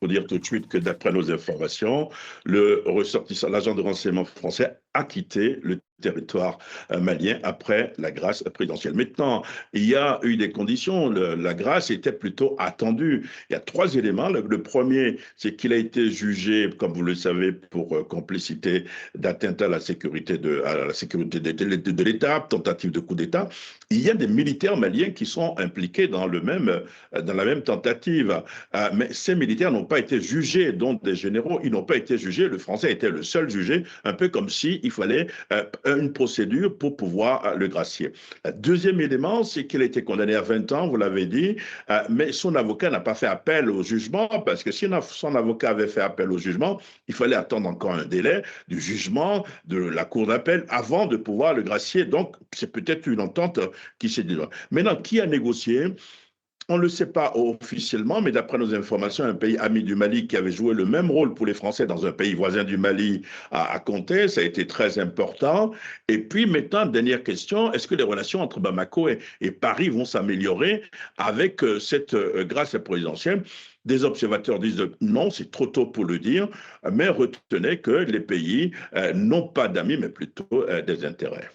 faut dire tout de suite que d'après nos informations, le ressortissant, l'agent de renseignement français a quitté le territoire malien après la grâce présidentielle. Maintenant, il y a eu des conditions. La grâce était plutôt attendue. Il y a trois éléments. Le premier, c'est qu'il a été jugé, comme vous le savez, pour complicité d'atteinte à la sécurité de l'État, tentative de coup d'État. Il y a des militaires maliens qui sont impliqués dans la même tentative. Mais ces militaires n'ont pas été jugés, dont des généraux, ils n'ont pas été jugés. Le Français était le seul jugé, un peu comme s'il fallait une procédure pour pouvoir le gracier. Le deuxième élément, c'est qu'il a été condamné à 20 ans, vous l'avez dit, mais son avocat n'a pas fait appel au jugement, parce que si son avocat avait fait appel au jugement, il fallait attendre encore un délai du jugement de la cour d'appel avant de pouvoir le gracier. Donc, c'est peut-être une entente qui s'est déroulée. Maintenant, qui a négocié? On ne le sait pas officiellement, mais d'après nos informations, un pays ami du Mali qui avait joué le même rôle pour les Français dans un pays voisin du Mali a compté, ça a été très important. Et puis maintenant, dernière question, est-ce que les relations entre Bamako et Paris vont s'améliorer avec cette grâce présidentielle? Des observateurs disent non, c'est trop tôt pour le dire, mais retenez que les pays n'ont pas d'amis, mais plutôt des intérêts.